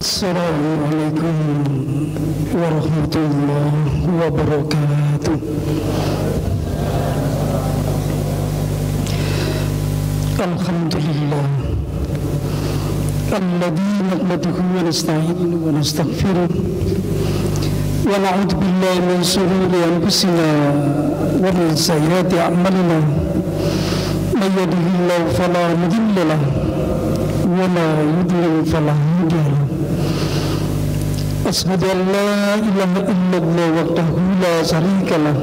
Assalamualaikum warahmatullahi wabarakatuh. Alhamdulillah alladzi nahmaduhu wa nasta'inuhu wa nastaghfiruh wa na'udzu billahi min shururi anfusina wa min sayyiati a'malina may yahdihillahu fala mudilla lahu wa may yudlil fala hadiya lahu. Asyhadu an la ilaha illallah wahdahu la syarika lah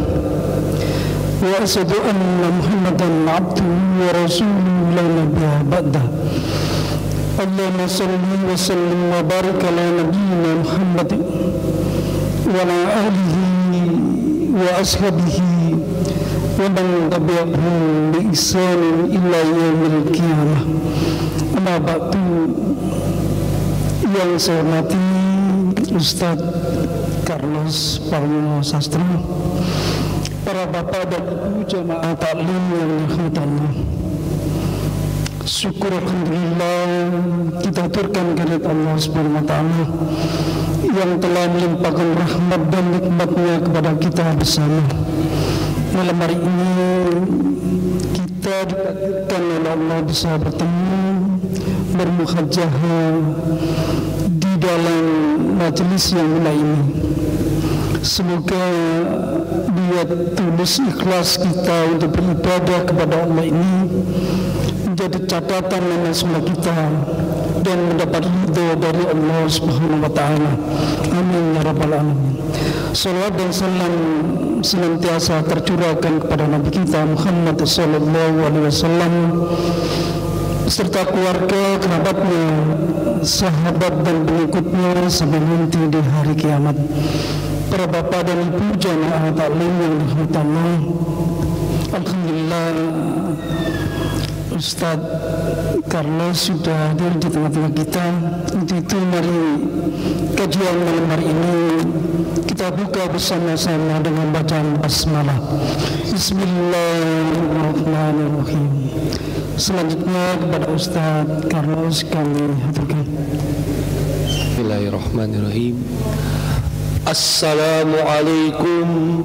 wa asyhadu anna Muhammadan abduhu wa rasuluhu la nabiyya ba'dah. Allahumma shalli wa sallim wa barik ala nabiyyina Muhammad wa ala alihi wa ashabihi wa man tabi'ahum bi ihsan ila yaumil qiyamah. Amma ba'du. Yang saya hormati Ustadz Carlos Parmo Sastro, para bapak dan ibu jamaah taklim yang dirahmati Allah. Syukur alhamdulillah kita aturkan kehadirat Allah Subhanahu wa taala yang telah melimpahkan rahmat dan nikmatnya kepada kita bersama. Malam hari ini kita ditakdirkan oleh Allah bisa bertemu bermuhajahah di dalam majelis yang mulia ini. Semoga niat tulus ikhlas kita untuk beribadah kepada Allah ini menjadi catatan nama semua kita dan mendapat ridho dari Allah Subhanahu wa taala. Amin ya rabbal alamin. Salawat dan salam senantiasa tercurahkan kepada Nabi kita Muhammad sallallahu alaihi wasallam serta keluarga, kerabatnya, sahabat dan pengikutnya sampai nanti di hari kiamat. Para bapak dan ibu jamaah taklim yang dirahmati Allah, alhamdulillah Ustaz Carlos sudah hadir di tengah-tengah kita. Untuk itu mari kajian malam hari ini kita buka bersama-sama dengan bacaan basmalah. Bismillahirrahmanirrahim. Selanjutnya kepada Ustaz Carlos kami haturkan. Bismillahirrahmanirrahim. Assalamualaikum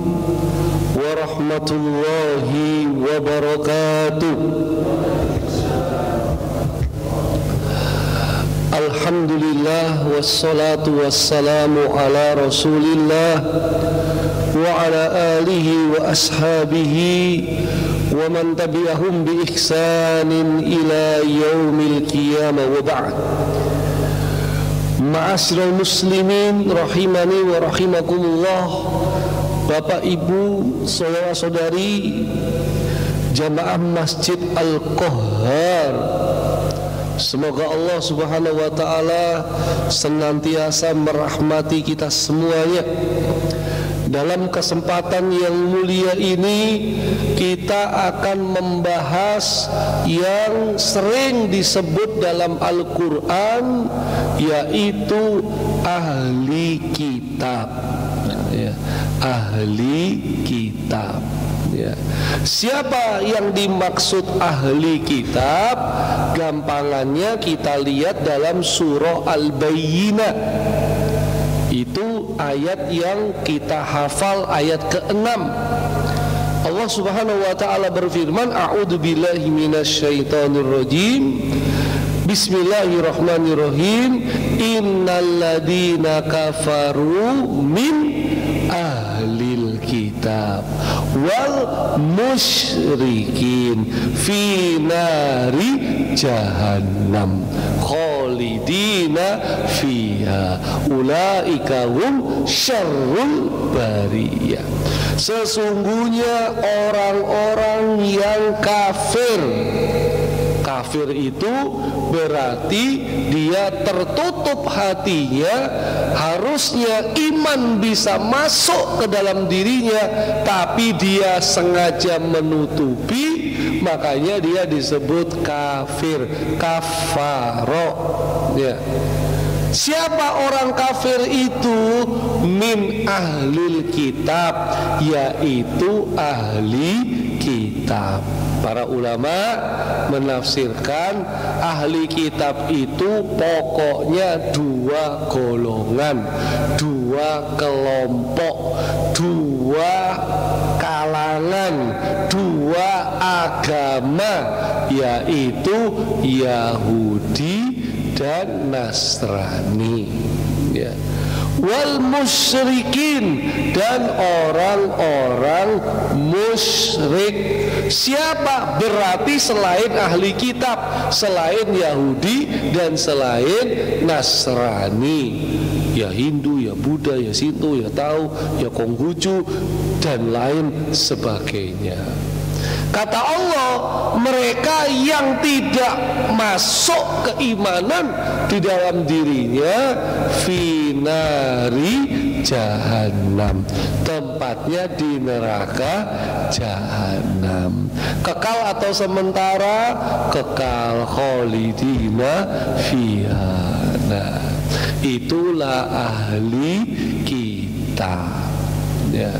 warahmatullahi wabarakatuh. Alhamdulillah wassalatu wassalamu ala Rasulillah wa ala alihi wa ashabihi wa man tabi'ahum bi ihsanin ila yaumil qiyamah wa ba'd. Ma'asyiral muslimin rahimani wa rahimakumullah, Bapak Ibu, saudara-saudari jamaah Masjid Al-Qahhar, semoga Allah Subhanahu wa taala senantiasa merahmati kita semuanya. Dalam kesempatan yang mulia ini kita akan membahas yang sering disebut dalam Al-Quran, yaitu ahli kitab. Ya, ahli kitab. Ya. Siapa yang dimaksud ahli kitab? Gampangannya kita lihat dalam surah Al-Bayyinah. Itu ayat yang kita hafal, ayat ke-6. Allah Subhanahu wa taala berfirman, a'udzu billahi minasyaitonir rajim. Bismillahirrahmanirrahim. Innalladzina kafaru min ahlil kitab wal musyrikin fi nari jahannam khalidina fiha ulaika hum syarrul bariyah. Sesungguhnya orang-orang yang kafir. Kafir itu berarti dia tertutup hatinya. Harusnya iman bisa masuk ke dalam dirinya, tapi dia sengaja menutupi, makanya dia disebut kafir, kafaro. Ya. Siapa orang kafir itu? Min ahlil kitab, yaitu ahli kitab. Para ulama menafsirkan ahli kitab itu pokoknya dua golongan, dua kelompok, dua kalangan, dua agama, yaitu Yahudi dan Nasrani, ya. Wal musyrikin, dan orang-orang musyrik. Siapa? Berarti selain ahli kitab, selain Yahudi dan selain Nasrani, ya Hindu, ya Buddha, ya Sinto, ya Tao, ya Konghucu dan lain sebagainya. Kata Allah, mereka yang tidak masuk keimanan di dalam dirinya finari jahanam, tempatnya di neraka jahanam. Kekal atau sementara? Kekal, kholidina fiha. Nah, itulah ahli kitab, ya.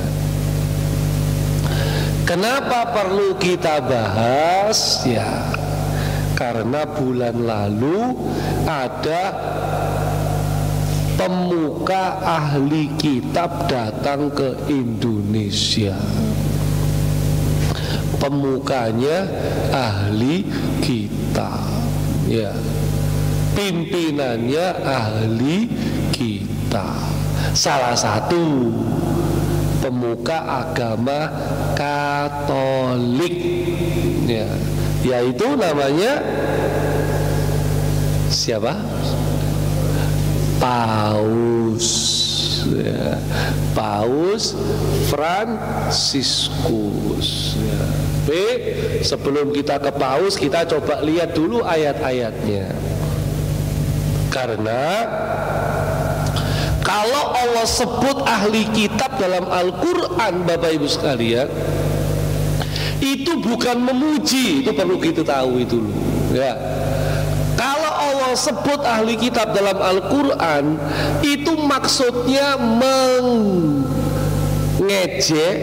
Kenapa perlu kita bahas? Ya, karena bulan lalu ada pemuka ahli kitab datang ke Indonesia. Pemukanya ahli kitab, ya. Pimpinannya ahli kitab. Salah satu pemuka agama Katolik, ya, yaitu namanya siapa? Paus, ya. Paus Fransiskus, ya. Sebelum kita ke Paus, kita coba lihat dulu ayat-ayatnya. Karena kalau Allah sebut ahli kitab dalam Al-Quran, Bapak Ibu sekalian, itu bukan memuji, itu perlu kita tahu itu dulu, ya. Kalau Allah sebut ahli kitab dalam Al-Quran, itu maksudnya mengejek,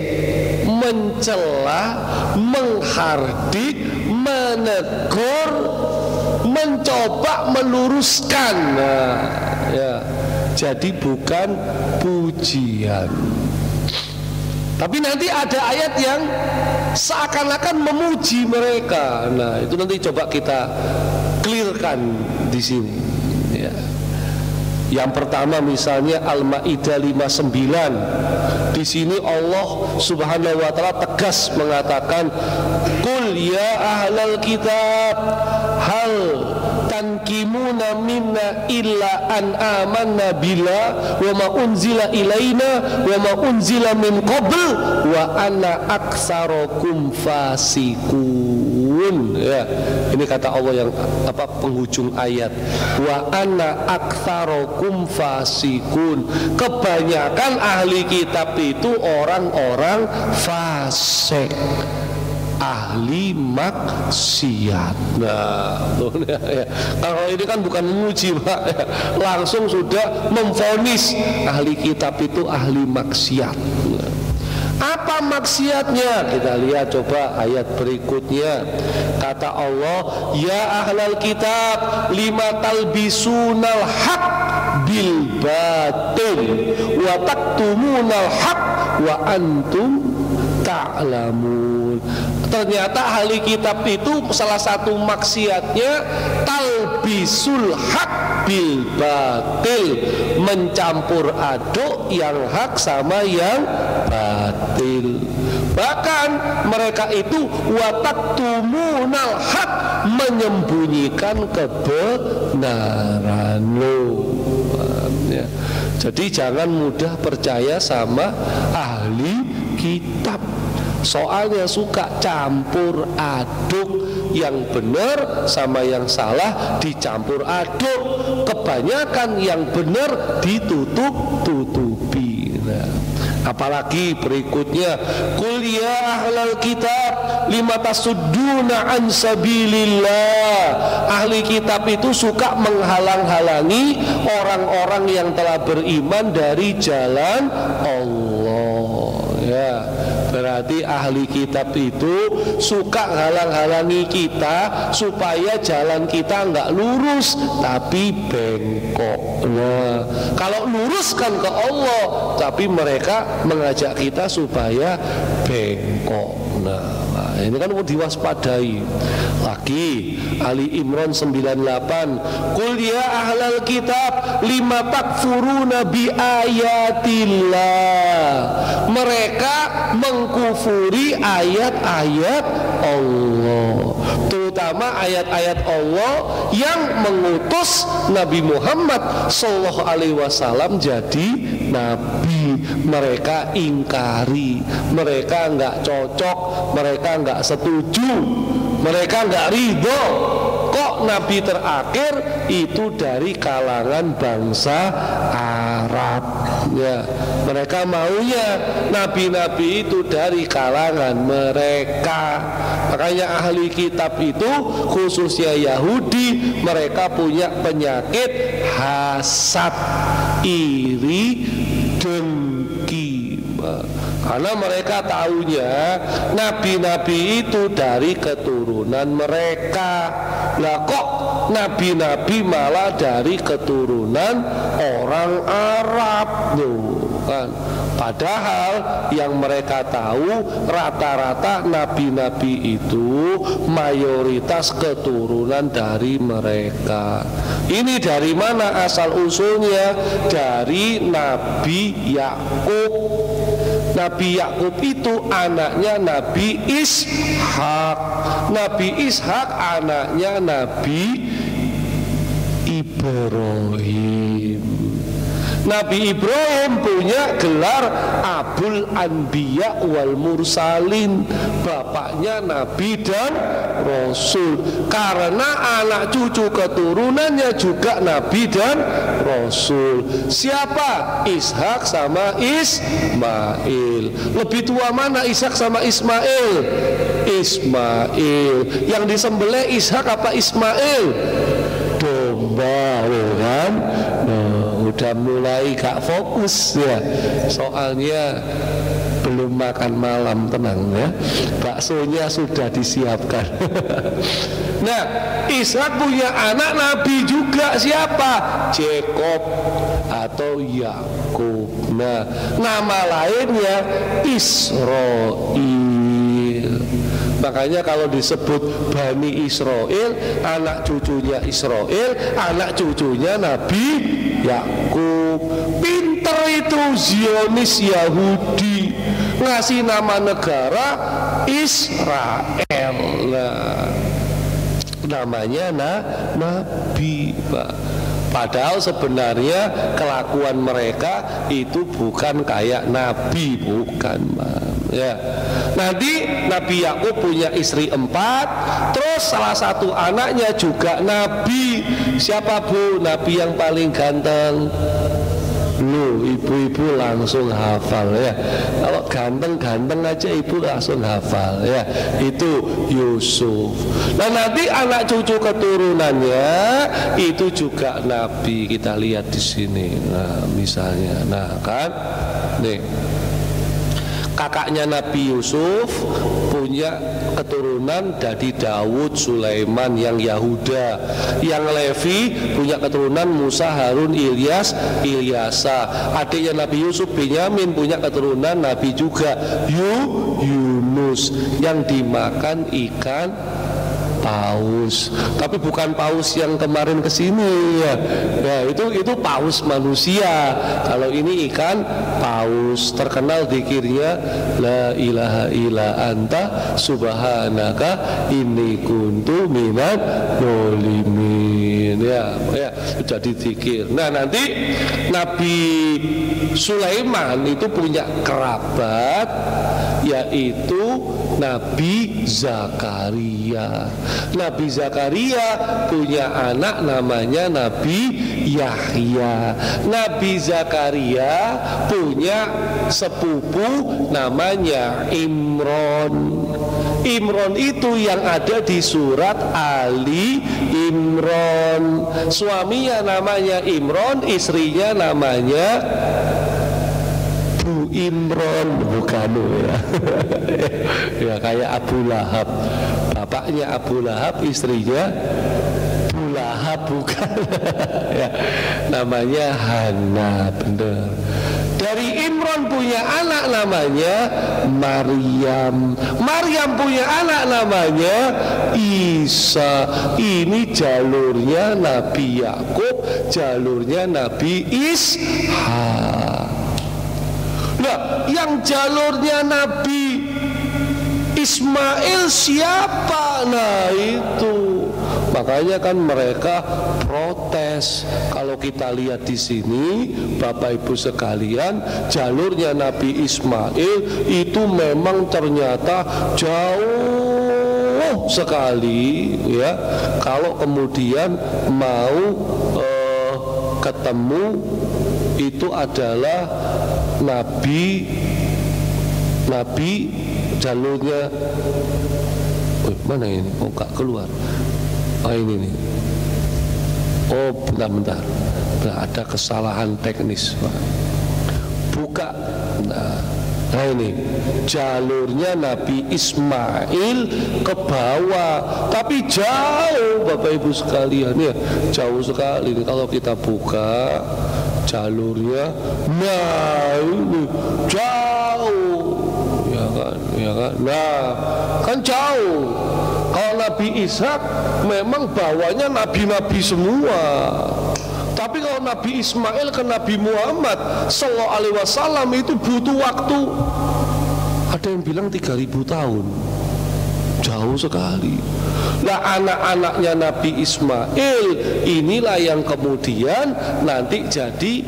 mencela, menghardik, menegur, mencoba meluruskan. Nah, ya. Jadi bukan pujian. Tapi nanti ada ayat yang seakan-akan memuji mereka. Nah, itu nanti coba kita clearkan di sini, ya. Yang pertama misalnya Al-Maidah 59. Di sini Allah Subhanahu wa taala tegas mengatakan, "Qul ya ahlal kitab, hal tankimuna minna illa an amanna billah wa ma unzila ilaina wa ma unzila min qabl wa anna aktsarakum fasikun." Ya, ini kata Allah yang penghujung ayat, wa anna aktsarakum fasikun. Kebanyakan ahli kitab itu orang-orang fasik, ahli maksiat. Nah, ya. Kalau ini kan bukan memuji, Pak, ya. Langsung sudah memvonis ahli kitab itu ahli maksiat. Nah, apa maksiatnya? Kita lihat coba ayat berikutnya. Kata Allah, ya ahlal kitab, lima talbisunal haq bil batil wa taktumunal haq wa antum ta'lamun. Ternyata ahli kitab itu salah satu maksiatnya talbisul haq bil batil, mencampur aduk yang hak sama yang batil. Bahkan mereka itu wataktumunal haq, menyembunyikan kebenaran. Ya. Jadi jangan mudah percaya sama ahli kitab. Soalnya suka campur aduk, yang benar sama yang salah dicampur aduk. Kebanyakan yang benar ditutup-tutupi. Nah, apalagi berikutnya, qul ya ahlal kitab lima tasudduna an sabilillah. Ahli kitab itu suka menghalang-halangi orang-orang yang telah beriman dari jalan Allah, ya. Berarti ahli kitab itu suka halang-halangi kita supaya jalan kita nggak lurus tapi bengkok. Nah, kalau lurus kan ke Allah, tapi mereka mengajak kita supaya bengkok. Nah, ini kan mau diwaspadai. Lagi Ali Imran 98, Qul ya ahlal kitab lima takfuruna bi ayatillah. Mereka mengkufuri ayat-ayat Allah, terutama ayat-ayat Allah yang mengutus Nabi Muhammad sallallahu alaihi wasallam jadi nabi. Mereka ingkari, mereka nggak cocok, mereka nggak setuju, mereka nggak ridho. Kok nabi terakhir itu dari kalangan bangsa Arab, ya. Mereka maunya nabi-nabi itu dari kalangan mereka. Makanya ahli kitab itu khususnya Yahudi, mereka punya penyakit hasad, iri, dengki. Karena mereka tahunya nabi-nabi itu dari keturunan mereka. Lah kok nabi-nabi malah dari keturunan orang Arab tuh kan. Padahal yang mereka tahu rata-rata nabi-nabi itu mayoritas keturunan dari mereka. Ini dari mana asal usulnya? Dari Nabi Yakub. Nabi Yakub itu anaknya Nabi Ishak. Nabi Ishak anaknya Nabi Ibrahim. Nabi Ibrahim punya gelar Abul Anbiya wal Mursalin, bapaknya Nabi dan Rasul, karena anak cucu keturunannya juga Nabi dan Rasul. Siapa? Ishak sama Ismail. Lebih tua mana Ishak sama Ismail? Ismail. Yang disembelih Ishak apa Ismail? Domba, kan? Udah mulai gak fokus ya, soalnya belum makan malam, tenang ya, baksonya sudah disiapkan. Nah, Ishak punya anak nabi juga, siapa? Jacob atau Yakub. Nah, nama lainnya Israel. Makanya kalau disebut Bani Israel, anak cucunya Israel, anak cucunya Nabi Yakub. Pinter itu Zionis Yahudi, ngasih nama negara Israel. Nah, namanya Nabi, Pak. Padahal sebenarnya kelakuan mereka itu bukan kayak Nabi, bukan, ya. Nanti Nabi Yakub punya istri 4, terus salah satu anaknya juga Nabi. Siapa Bu? Nabi yang paling ganteng. Lu ibu-ibu langsung hafal ya. Kalau ganteng-ganteng aja ibu langsung hafal ya. Itu Yusuf. Nah, nanti anak cucu keturunannya itu juga nabi. Kita lihat di sini. Nah, misalnya, nah kan, nih. Kakaknya Nabi Yusuf punya keturunan dari Daud, Sulaiman yang Yahuda. Yang Levi punya keturunan Musa, Harun, Ilyas, Ilyasa. Adiknya Nabi Yusuf, Benyamin, punya keturunan Nabi juga, Yunus, yang dimakan ikan paus. Tapi bukan paus yang kemarin kesini ya. Nah, itu paus manusia. Kalau ini ikan paus, terkenal zikirnya la ilaha illa anta subhanaka inni kuntu minadz dzalimin. Ya, sudah dizikir. Nah, nanti Nabi Sulaiman itu punya kerabat, yaitu Nabi Zakaria. Nabi Zakaria punya anak namanya Nabi Yahya. Nabi Zakaria punya sepupu namanya Imron. Imron itu yang ada di surat Ali Imron. Suaminya namanya Imron, istrinya namanya Bu Imron, bukan ya. Ya kayak Abu Lahab, bapaknya Abu Lahab, istrinya Abu Lahab, bukan. Ya, namanya Hana, bener. Dari Imron punya anak namanya Maryam. Maryam punya anak namanya Isa. Ini jalurnya Nabi Yakub, jalurnya Nabi Ishak. Nah, yang jalurnya Nabi Ismail siapa? Nah itu, makanya kan mereka protes. Kalau kita lihat di sini, Bapak Ibu sekalian, jalurnya Nabi Ismail itu memang ternyata jauh sekali, ya. Kalau kemudian mau ketemu itu adalah Nabi jalurnya, mana ini? Oh, gak keluar. Ini nih. Oh, bentar. Ada kesalahan teknis, Pak. Buka. Nah ini jalurnya Nabi Ismail ke bawah, tapi jauh, Bapak Ibu sekalian, ya, jauh sekali. Kalau kita buka jalurnya, nah ini jauh, ya kan. Nah, kan jauh. Kalau Nabi Ishak memang bawahnya nabi-nabi semua. Tapi kalau Nabi Ismail ke Nabi Muhammad Sallallahu Alaihi Wasallam itu butuh waktu. Ada yang bilang 3000 tahun. Jauh sekali. Nah, anak-anaknya Nabi Ismail inilah yang kemudian nanti jadi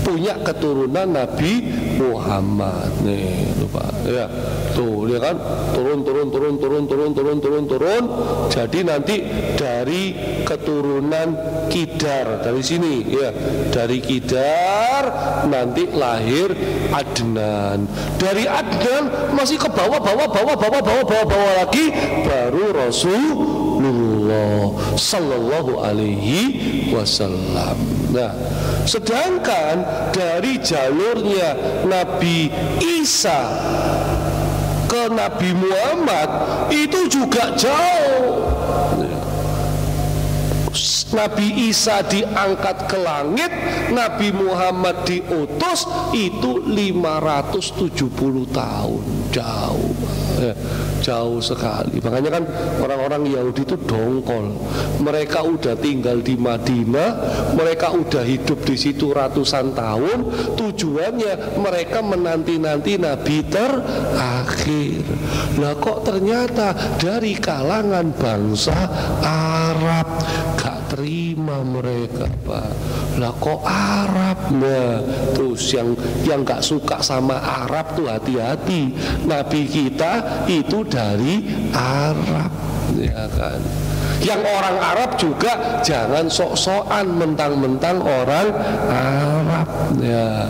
punya keturunan Nabi Muhammad. Nih, lupa ya. Tuh, dia kan turun. Jadi nanti dari keturunan Kidar, dari sini ya. Dari Kidar nanti lahir Adnan. Dari Adnan masih ke bawah lagi baru Rasulullah Sallallahu Alaihi Wasallam. Nah, sedangkan dari jalurnya Nabi Isa ke Nabi Muhammad itu juga jauh. Nabi Isa diangkat ke langit, Nabi Muhammad diutus, itu 570 tahun. Jauh ya, jauh sekali. Makanya kan orang-orang Yahudi itu dongkol. Mereka udah tinggal di Madinah, mereka udah hidup di situ ratusan tahun. Tujuannya mereka menanti-nanti Nabi terakhir. Lah kok ternyata dari kalangan bangsa Arab gak terima mereka, Pak. Lah kok Arab? Nah, terus yang gak suka sama Arab tuh hati-hati. Nabi kita itu dari Arab, ya kan. Yang orang Arab juga jangan sok-sokan mentang-mentang orang Arab, ya.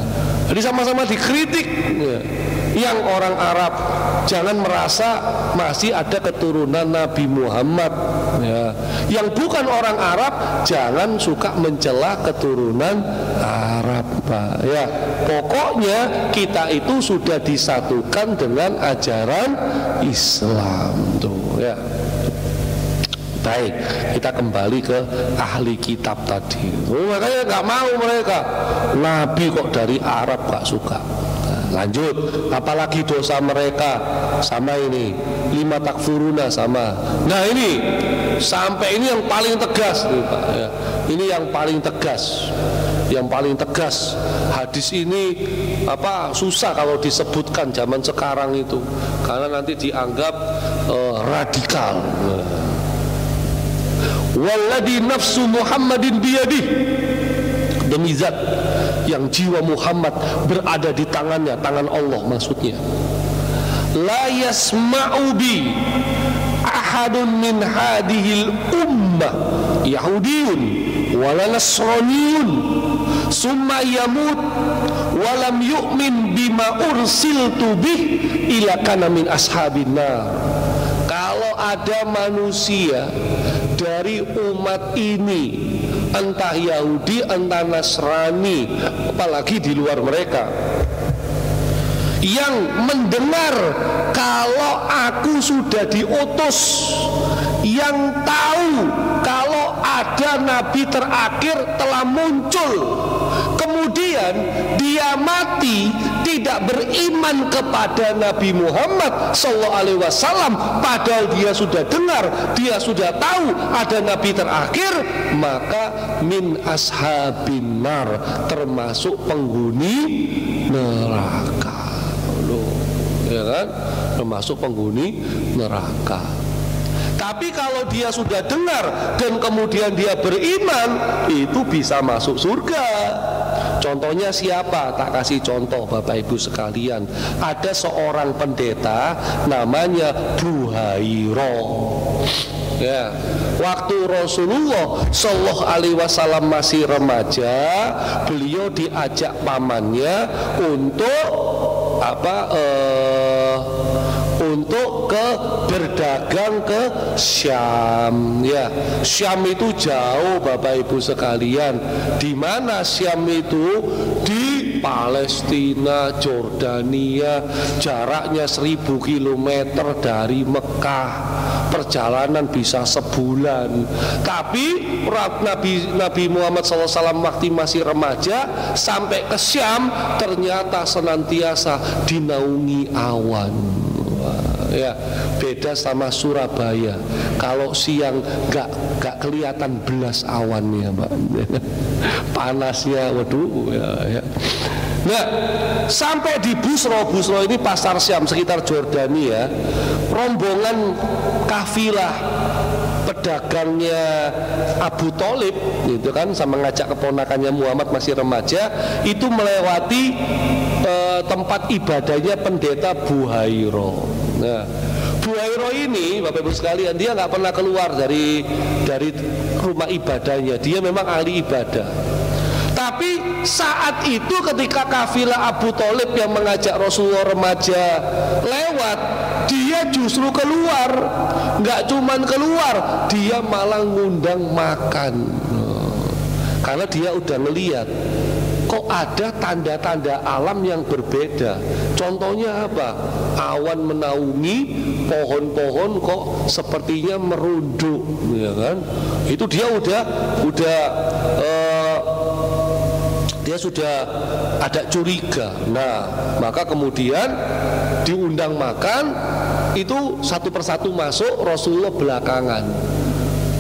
Jadi sama-sama dikritik, ya. Yang orang Arab jangan merasa masih ada keturunan Nabi Muhammad, ya. Yang bukan orang Arab jangan suka mencela keturunan Arab, Pak, ya. Pokoknya kita itu sudah disatukan dengan ajaran Islam tuh, ya. Baik, kita kembali ke ahli kitab tadi. Makanya nggak mau mereka. Nabi kok dari Arab gak suka. Lanjut, apalagi dosa mereka sama ini 5 takfuruna sama. Nah ini sampai ini yang paling tegas nih, Pak, ya. Ini yang paling tegas, hadis ini susah kalau disebutkan zaman sekarang itu karena nanti dianggap radikal. Walladhi nafsu Muhammadin biyadih, demi zat yang jiwa Muhammad berada di tangannya, tangan Allah maksudnya. La yasma'u bi ahadun min hadhil ummah Yahudiyun wala Nasraniyun summa yamut walam yu'min bima ursiltu bih ila kana min ashabin nar. Kalau ada manusia dari umat ini, entah Yahudi, entah Nasrani, apalagi di luar mereka, yang mendengar kalau aku sudah diutus, yang tahu kalau ada nabi terakhir telah muncul, kemudian dia mati tidak beriman kepada Nabi Muhammad SAW, padahal dia sudah dengar, dia sudah tahu ada nabi terakhir, maka min ashabin nar, termasuk penghuni neraka. Loh, ya kan? Termasuk penghuni neraka. Tapi kalau dia sudah dengar dan kemudian dia beriman, itu bisa masuk surga. Contohnya siapa? Tak kasih contoh Bapak Ibu sekalian. Ada seorang pendeta namanya Buhairo. Ya, waktu Rasulullah Shallallahu Alaihi Wasallam masih remaja, beliau diajak pamannya untuk untuk berdagang ke Syam. Ya, Syam itu jauh Bapak Ibu sekalian. Di mana Syam itu? Di Palestina, Jordania, jaraknya 1000 km dari Mekah. Perjalanan bisa sebulan. Tapi Nabi Muhammad SAW waktu masih remaja sampai ke Syam, ternyata senantiasa dinaungi awan. Ya, beda sama Surabaya. Kalau siang gak kelihatan belas awannya, Mbak. Panasnya, waduh, ya. Nah, sampai di Busro ini pasar Syam sekitar Jordania, rombongan kafilah pedagangnya Abu Thalib itu kan, sama ngajak keponakannya Muhammad masih remaja, itu melewati tempat ibadahnya pendeta Buhairo. Nah, Buhairo ini Bapak Ibu sekalian, dia nggak pernah keluar dari rumah ibadahnya. Dia memang ahli ibadah. Tapi saat itu ketika kafilah Abu Thalib yang mengajak Rasulullah remaja lewat, dia justru keluar. Nggak cuman keluar, dia malah ngundang makan. Karena dia udah ngeliat kok ada tanda-tanda alam yang berbeda. Contohnya apa? Awan menaungi, pohon-pohon kok sepertinya merunduk, ya kan? Itu dia dia sudah ada curiga. Nah, maka kemudian diundang makan, itu satu persatu masuk, Rasulullah belakangan.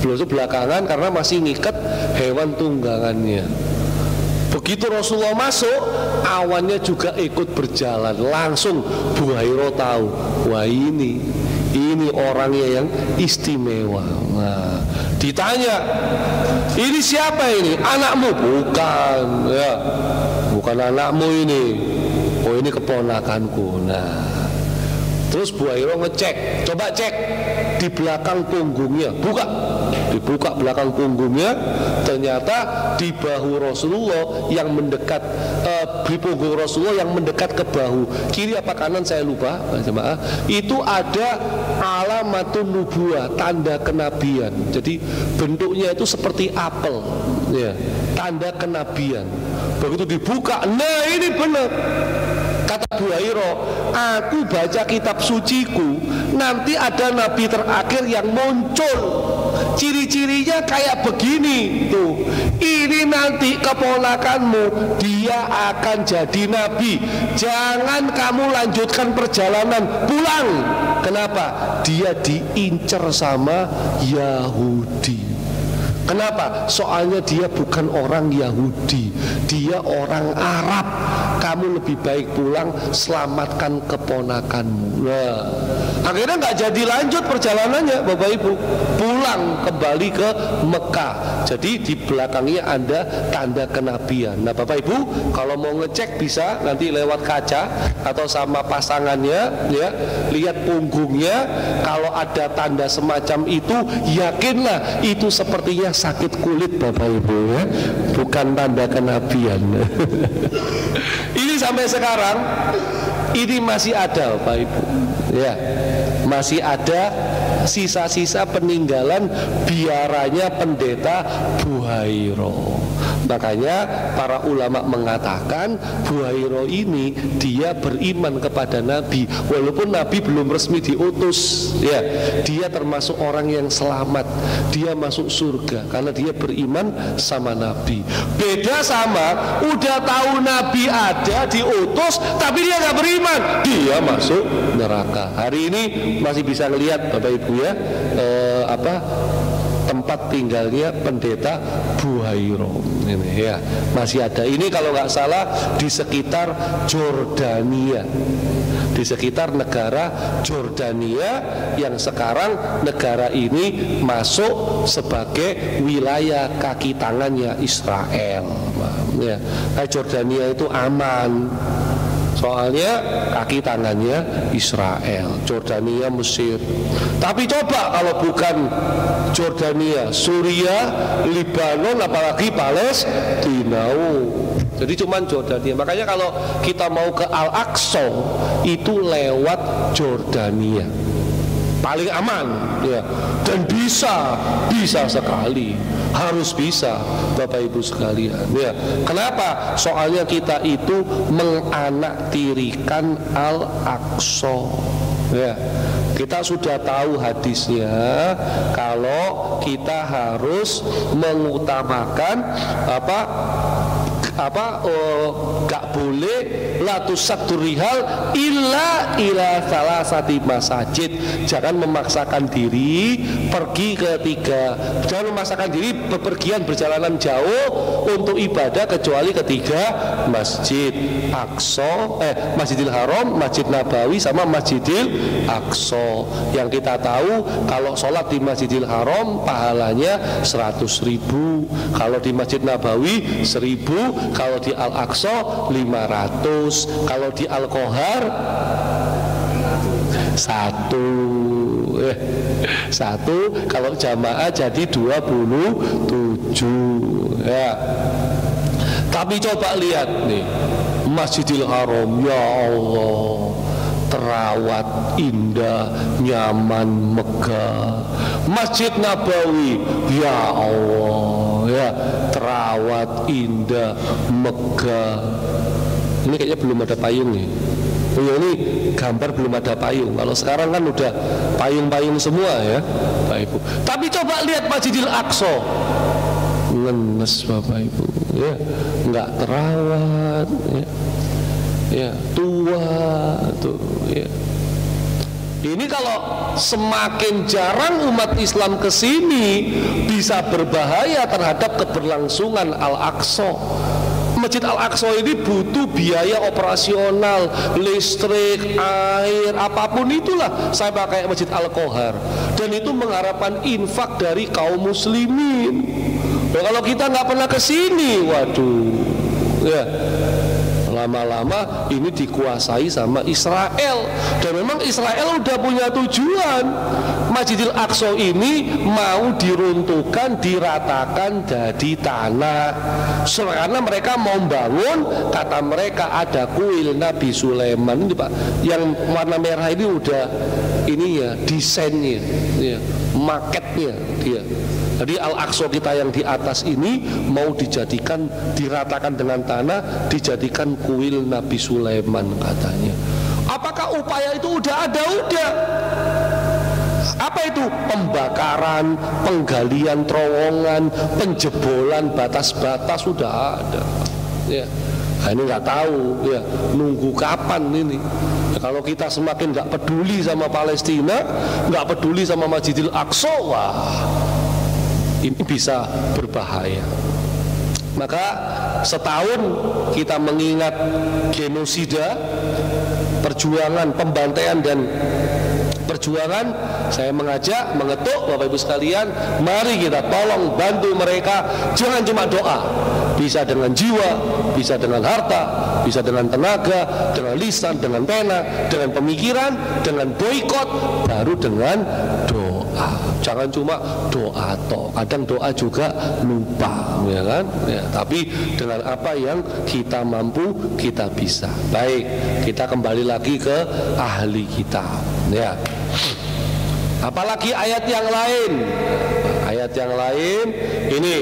Belakangan karena masih ngikat hewan tunggangannya. Begitu Rasulullah masuk, awannya juga ikut berjalan. Langsung Buhairo tahu, wah ini orangnya yang istimewa. Nah, ditanya, ini siapa ini? Anakmu? Bukan, ya, bukan anakmu ini. Oh, ini keponakanku. Nah, terus Buhairo ngecek, coba cek di belakang punggungnya, dibuka belakang punggungnya, ternyata di bahu Rasulullah yang mendekat, di punggung Rasulullah yang mendekat ke bahu kiri apa kanan saya lupa, itu ada alamatun nubuwah, tanda kenabian. Jadi bentuknya itu seperti apel, ya, tanda kenabian. Begitu dibuka, nah ini benar. Kata Buhairo, aku baca kitab suciku, nanti ada nabi terakhir yang muncul, ciri-cirinya kayak begini tuh. Ini nanti keponakanmu, dia akan jadi nabi. Jangan kamu lanjutkan perjalanan, pulang. Kenapa? Dia diincar sama Yahudi. Kenapa? Soalnya dia bukan orang Yahudi, dia orang Arab. Kamu lebih baik pulang, selamatkan keponakanmu. Nah, akhirnya nggak jadi lanjut perjalanannya, Bapak Ibu. Pulang kembali ke Mekah. Jadi di belakangnya ada tanda kenabian. Nah, Bapak Ibu, kalau mau ngecek bisa nanti lewat kaca atau sama pasangannya, ya, lihat punggungnya. Kalau ada tanda semacam itu, yakinlah itu sepertinya sakit kulit, Bapak Ibu, ya, bukan tanda kenabian. Ini sampai sekarang ini masih ada, Bapak Ibu, ya, masih ada sisa-sisa peninggalan biaranya pendeta Buhairo. Makanya para ulama mengatakan Buhairah ini dia beriman kepada Nabi walaupun Nabi belum resmi diutus, ya. Dia termasuk orang yang selamat, dia masuk surga karena dia beriman sama Nabi. Beda sama udah tahu Nabi ada diutus tapi dia nggak beriman, dia masuk neraka. Hari ini masih bisa ngelihat Bapak Ibu ya, tempat tinggalnya pendeta Buhairah ini ya, masih ada. Ini kalau nggak salah di sekitar Jordania, di sekitar negara Jordania yang sekarang negara ini masuk sebagai wilayah kaki tangannya Israel ya. Jordania itu aman soalnya kaki tangannya Israel, Jordania, Mesir. Tapi coba kalau bukan Jordania, Suriah, Libanon, apalagi Palestina. Jadi cuman Jordania. Makanya kalau kita mau ke Al-Aqsa itu lewat Jordania. Paling aman ya. Dan bisa sekali, harus bisa Bapak Ibu sekalian ya. Kenapa? Soalnya kita itu menganaktirikan Al-Aqsa ya. Kita sudah tahu hadisnya kalau kita harus mengutamakan gak boleh latusadur rihal illa ila salasati masajid. Jangan memaksakan diri pergi ke jangan memaksakan diri bepergian berjalanan jauh untuk ibadah kecuali ketiga masjid Aqsa, Masjidil Haram, Masjid Nabawi sama Masjidil Aqsa. Yang kita tahu kalau sholat di Masjidil Haram pahalanya 100.000, kalau di Masjid Nabawi 1.000, kalau di Al-Aqsa 500, kalau di Al-Qohar 1, kalau jamaah jadi 27 ya. Tapi coba lihat nih Masjidil Haram, ya Allah, terawat, indah, nyaman, megah. Masjid Nabawi, ya Allah ya, terawat, indah, megah. Ini kayaknya belum ada payung nih. Oh ya, ini gambar belum ada payung. Kalau sekarang kan udah payung-payung semua ya Bapak Ibu. Tapi coba lihat Masjidil Aqsa, ngenes Bapak Ibu ya, nggak terawat ya, tua tuh ya. Ini kalau semakin jarang umat Islam ke sini bisa berbahaya terhadap keberlangsungan Al-Aqsa. Masjid Al-Aqsa ini butuh biaya operasional, listrik, air, apapun itulah saya pakai Masjid Al-Qohar. Dan itu mengharapkan infak dari kaum muslimin. Nah, kalau kita nggak pernah ke sini, waduh, ya, lama-lama ini dikuasai sama Israel. Dan memang Israel udah punya tujuan, Masjidil Aqsa ini mau diruntuhkan, diratakan jadi tanah. Karena mereka mau bangun, kata mereka ada kuil Nabi Sulaiman ini Pak, yang warna merah ini udah ini ya desainnya ya, maketnya dia. Jadi Al-Aqsa kita yang di atas ini mau dijadikan, diratakan dengan tanah, dijadikan kuil Nabi Sulaiman katanya. Apakah upaya itu udah ada? Udah. Apa itu? Pembakaran, penggalian terowongan, penjebolan batas-batas sudah ada. Ya. Nah, ini nggak tahu ya, nunggu kapan ini. Ya, kalau kita semakin nggak peduli sama Palestina, nggak peduli sama Masjidil Aqsa, wah, ini bisa berbahaya. Maka setahun kita mengingat genosida, perjuangan, pembantaian dan perjuangan, saya mengajak, mengetuk Bapak Ibu sekalian, mari kita tolong bantu mereka. Jangan cuma doa, bisa dengan jiwa, bisa dengan harta, bisa dengan tenaga, dengan lisan, dengan pena, dengan pemikiran, dengan boikot, baru dengan doa. Jangan cuma doa toh, kadang doa juga lupa, ya kan? Ya, tapi dengan apa yang kita mampu, kita bisa. Baik, kita kembali lagi ke ahli kitab, ya. Apalagi ayat yang lain, ayat yang lain ini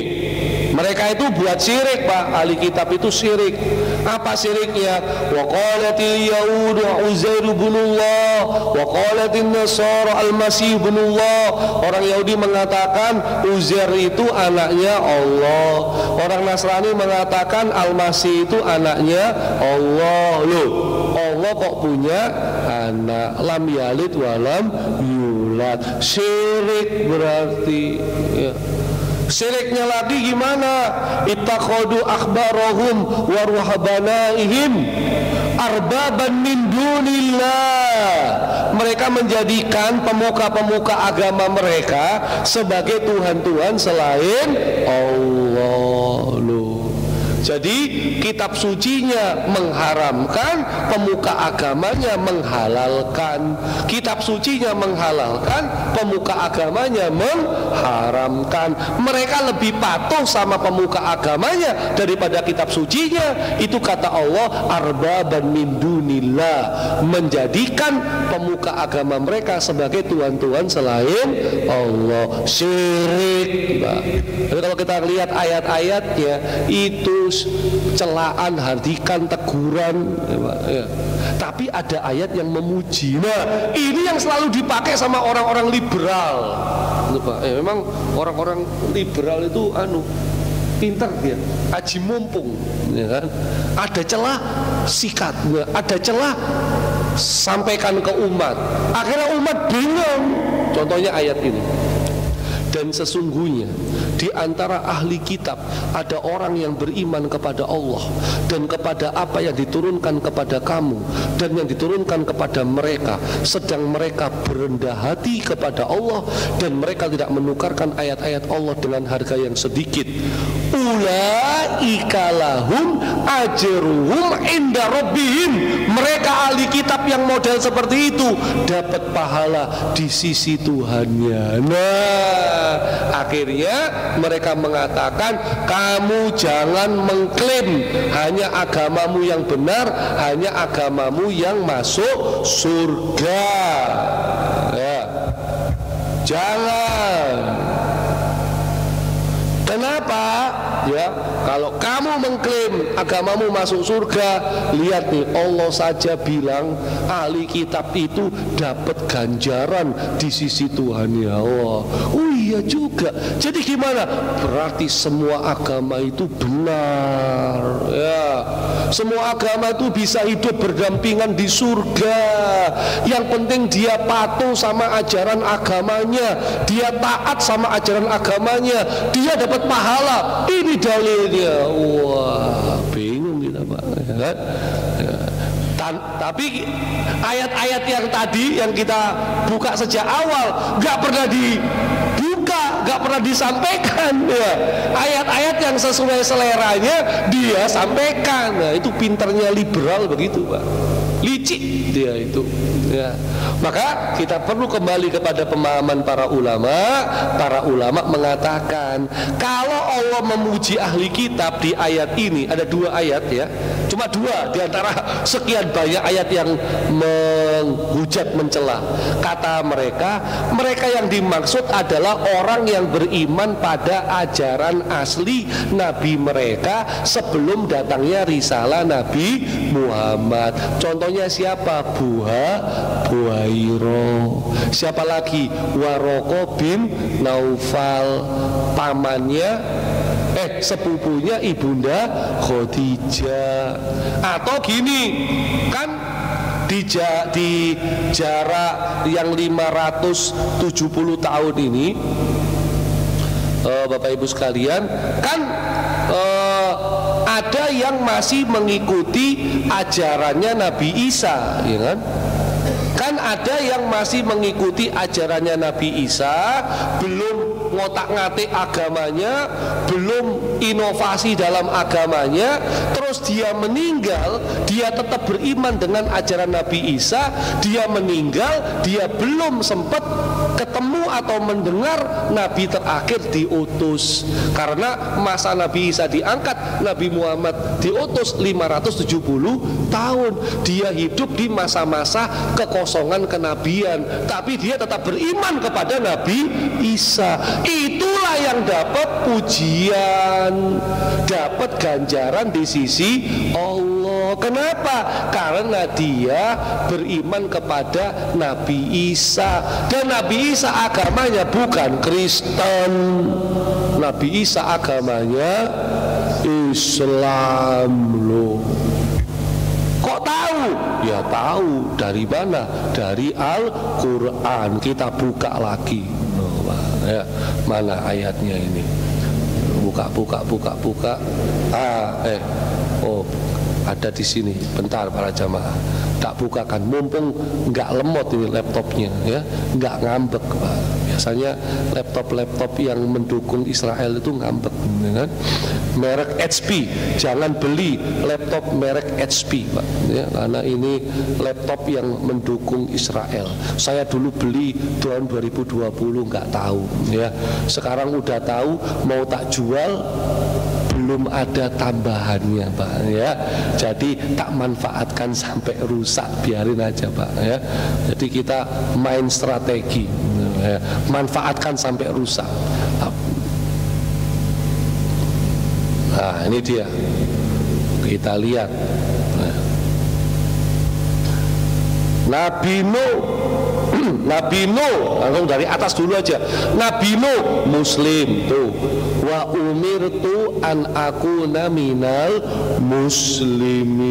Mereka itu buat syirik, Pak. Ahli kitab itu syirik. Apa syiriknya? Wa qalatil yahudu Uzair ibnullah wa qalatin nasara al-masih ibnullah. Orang Yahudi mengatakan Uzair itu anaknya Allah. Orang Nasrani mengatakan Al-Masih itu anaknya Allah. Loh, Allah kok punya anak? Lam yalid walam yulad. Syirik berarti ya. Syiriknya lagi gimana? Ittakhadu akhbarahum wa ruhbanaihim arbaban min dunillah. Mereka menjadikan pemuka-pemuka agama mereka sebagai tuhan-tuhan selain Allah. Loh. Jadi kitab sucinya mengharamkan, pemuka agamanya menghalalkan. Kitab sucinya menghalalkan, pemuka agamanya mengharamkan. Mereka lebih patuh sama pemuka agamanya daripada kitab sucinya. Itu kata Allah, arbaban min dunillah, menjadikan pemuka agama mereka sebagai tuhan-tuhan selain Allah. Syirik. Jadi kalau kita lihat ayat-ayatnya itu celaan, hardikan, teguran ya. Tapi ada ayat yang memuji. Nah, ini yang selalu dipakai sama orang-orang liberal. Memang orang-orang liberal itu pintar dia, aji mumpung ya kan? Ada celah sikat, ada celah sampaikan ke umat. Akhirnya umat bingung. Contohnya ayat ini. Dan sesungguhnya di antara ahli kitab ada orang yang beriman kepada Allah dan kepada apa yang diturunkan kepada kamu dan yang diturunkan kepada mereka, sedang mereka berendah hati kepada Allah dan mereka tidak menukarkan ayat-ayat Allah dengan harga yang sedikit. Ulaika lahum ajruhum inda rabbihim. Mereka ahli kitab yang model seperti itu dapat pahala di sisi Tuhannya. Nah, akhirnya mereka mengatakan, kamu jangan mengklaim hanya agamamu yang benar, hanya agamamu yang masuk surga ya. Jangan. Kenapa? Ya, kalau kamu mengklaim agamamu masuk surga, lihat nih, Allah saja bilang ahli kitab itu dapat ganjaran di sisi Tuhan ya Allah. Oh iya juga. Jadi gimana? Berarti semua agama itu benar ya. Semua agama itu bisa hidup berdampingan di surga. Yang penting dia patuh sama ajaran agamanya, dia taat sama ajaran agamanya, dia dapat pahala. Ini dalilnya. Wah, bingung kita Pak ya kan? Ya. Tapi ayat-ayat yang tadi yang kita buka sejak awal gak pernah dibuka, gak pernah disampaikan ya. Ayat-ayat yang sesuai seleranya dia sampaikan. Nah, itu pinternya liberal begitu Pak, licik dia itu ya. Maka kita perlu kembali kepada pemahaman para ulama. Para ulama mengatakan kalau Allah memuji ahli kitab di ayat ini, ada dua ayat ya, cuma dua di antara sekian banyak ayat yang menghujat, mencela. Kata mereka, mereka yang dimaksud adalah orang yang beriman pada ajaran asli Nabi mereka sebelum datangnya risalah Nabi Muhammad. Contohnya siapa? Buhairo. Siapa lagi? Waroko bin Naufal, pamannya sepupunya ibunda Khadijah. Atau gini kan, di jarak yang 570 tahun ini Bapak Ibu sekalian, kan ada yang masih mengikuti ajarannya Nabi Isa ya kan? Kan ada yang masih mengikuti ajarannya Nabi Isa, belum ngotak-ngatik agamanya, belum inovasi dalam agamanya, terus dia meninggal, dia tetap beriman dengan ajaran Nabi Isa, dia meninggal, dia belum sempat ketemu atau mendengar Nabi terakhir diutus. Karena masa Nabi Isa diangkat, Nabi Muhammad diutus 570 tahun. Dia hidup di masa-masa kekosongan kenabian, tapi dia tetap beriman kepada Nabi Isa. Itulah yang dapat pujian, dapat ganjaran di sisi Allah. Kenapa? Karena dia beriman kepada Nabi Isa. Dan Nabi Isa agamanya bukan Kristen. Nabi Isa agamanya Islam loh. Kok tahu? Ya tahu. Dari mana? Dari Al-Quran. Kita buka lagi. Ya, mana ayatnya ini? Buka. Oh, ada di sini. Bentar para jamaah. Tak bukakan, mumpung nggak lemot ini laptopnya, ya, nggak ngambek. Biasanya laptop yang mendukung Israel itu ngambek, ya kan? Merek HP, jangan beli laptop merek HP, Pak, ya, karena ini laptop yang mendukung Israel. Saya dulu beli tahun 2020 nggak tahu, ya. Sekarang udah tahu, mau tak jual. Belum ada tambahannya, Pak, ya. Jadi tak manfaatkan sampai rusak, biarin aja, Pak, ya. Jadi kita main strategi, ya. Manfaatkan sampai rusak. Nah, ini dia. Kita lihat. Nabi Nuh, langsung dari atas dulu aja. Nabi Nuh Muslim tuh. Wa umirtu an akuna minal muslimin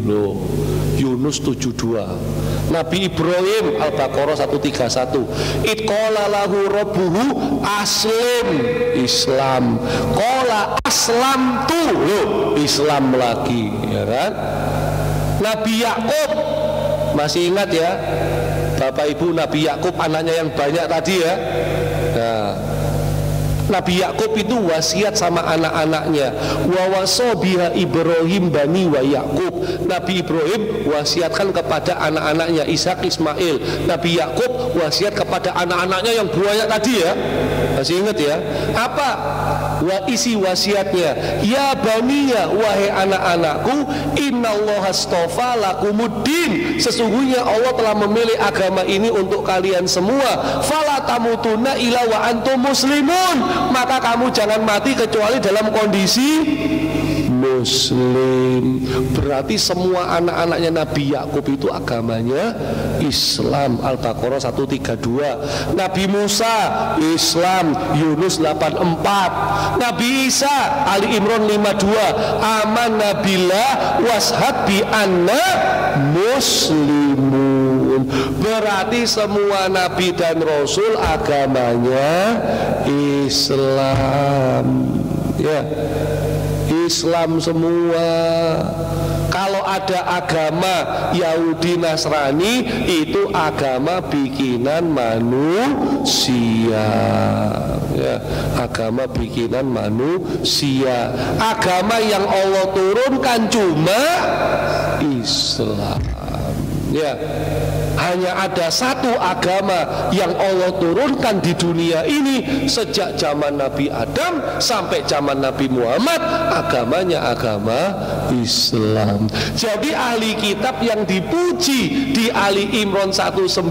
loh. Yunus 72. Nabi Ibrahim Al-Baqarah 131. Itqala lahu rabbuhu aslim, Islam. Qala aslamtu loh, Islam lagi, ya kan? Nabi Yakub, masih ingat ya Bapak Ibu, Nabi Yakub anaknya yang banyak tadi ya. Nah, Nabi Yakub itu wasiat sama anak-anaknya. Wa wasobiha Ibrahim bani wa Yakub. Nabi Ibrahim wasiatkan kepada anak-anaknya Ishak, Ismail. Nabi Yakub wasiat kepada anak-anaknya yang banyak tadi ya. Masih ingat ya? Apa? Isi wasiatnya, ya baniya, wahai anak-anakku, innallaha astofa lakumuddin, sesungguhnya Allah telah memilih agama ini untuk kalian semua. Fala tamutunna illa wa antum muslimun, maka kamu jangan mati kecuali dalam kondisi Muslim. Berarti semua anak-anaknya Nabi Yakub itu agamanya Islam. Al-Baqarah 132. Nabi Musa Islam, Yunus 84. Nabi Isa Ali Imran 52. Aman nabillah washhad bi anna muslimun. Berarti semua nabi dan rasul agamanya Islam. Ya, Islam semua. Kalau ada agama Yahudi Nasrani, itu agama bikinan manusia, ya, agama bikinan manusia. Agama yang Allah turunkan cuma Islam, ya. Hanya ada satu agama yang Allah turunkan di dunia ini sejak zaman Nabi Adam sampai zaman Nabi Muhammad, agamanya agama Islam. Jadi ahli kitab yang dipuji di Ali Imran 199,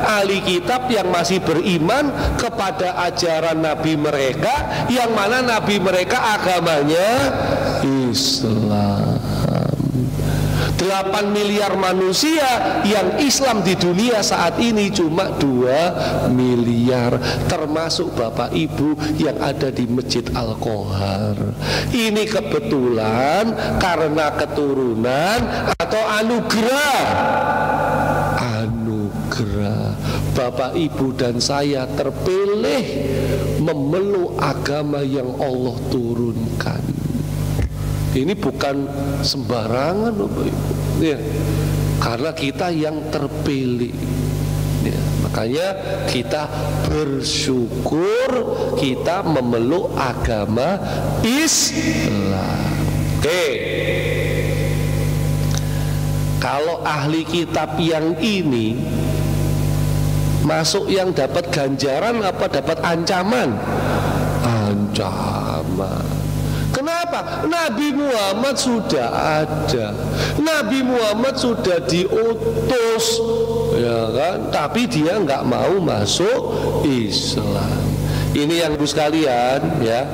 ahli kitab yang masih beriman kepada ajaran Nabi mereka, yang mana Nabi mereka agamanya Islam. 8 miliar manusia yang Islam di dunia saat ini cuma 2 miliar, termasuk Bapak Ibu yang ada di Masjid Al-Qohar. Ini kebetulan karena keturunan atau anugerah. Bapak Ibu dan saya terpilih memeluk agama yang Allah turunkan. Ini bukan sembarangan, Bapak Ibu, ya, karena kita yang terpilih, ya. Makanya kita bersyukur kita memeluk agama Islam. Oke. Kalau ahli kitab yang ini Masuk yang dapat ganjaran apa dapat ancaman? Ancaman. Kenapa? Nabi Muhammad sudah ada, Nabi Muhammad sudah diutus, ya kan? Tapi dia nggak mau masuk Islam. Ini yang ibu sekalian, ya.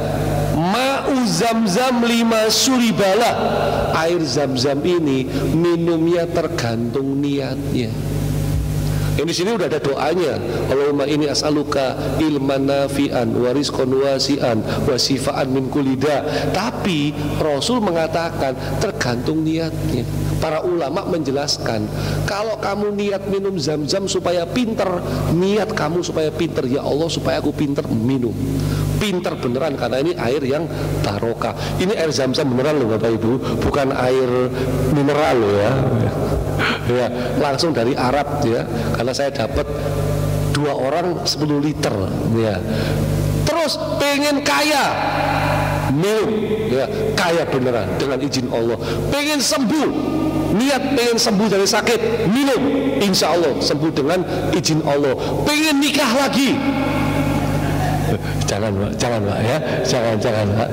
Ma'u Zamzam 5 suribala. Air Zam-Zam ini minumnya tergantung niatnya. Ini sini udah ada doanya. Allahumma inni as'aluka ilman nafi'an wa rizqan wasi'an wa sifaan min kulida. Tapi Rasul mengatakan tergantung niatnya. Para ulama menjelaskan, kalau kamu niat minum Zam-Zam supaya pinter, niat kamu supaya pinter, ya Allah supaya aku pinter minum. Pinter beneran, karena ini air yang barokah. Ini air Zam-Zam beneran loh Bapak Ibu, bukan air mineral loh ya. Ya, langsung dari Arab ya, karena saya dapat 2 orang 10 liter ya. Terus pengen kaya, minum ya, kaya beneran dengan izin Allah. Pengen sembuh, niat pengen sembuh dari sakit, minum, insya Allah sembuh dengan izin Allah. Pengen nikah lagi, jangan Pak, jangan Pak ya, jangan Pak,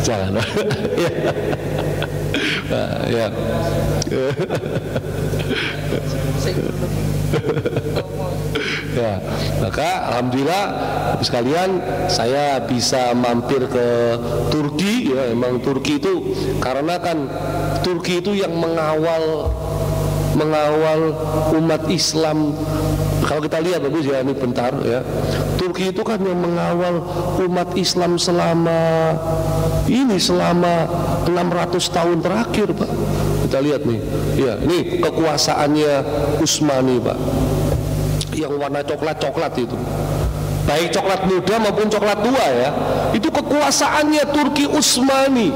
jangan Pak. Ya. Ya, maka alhamdulillah sekalian saya bisa mampir ke Turki ya. Emang Turki itu karena kan Turki itu yang mengawal umat Islam. Kalau kita lihat bagus ya, ini bentar ya. Turki itu kan yang mengawal umat Islam selama 600 tahun terakhir Pak. Kita lihat nih ya, ini kekuasaannya Utsmani Pak, yang warna coklat-coklat itu, baik coklat muda maupun coklat tua ya. Itu kekuasaannya Turki Utsmani.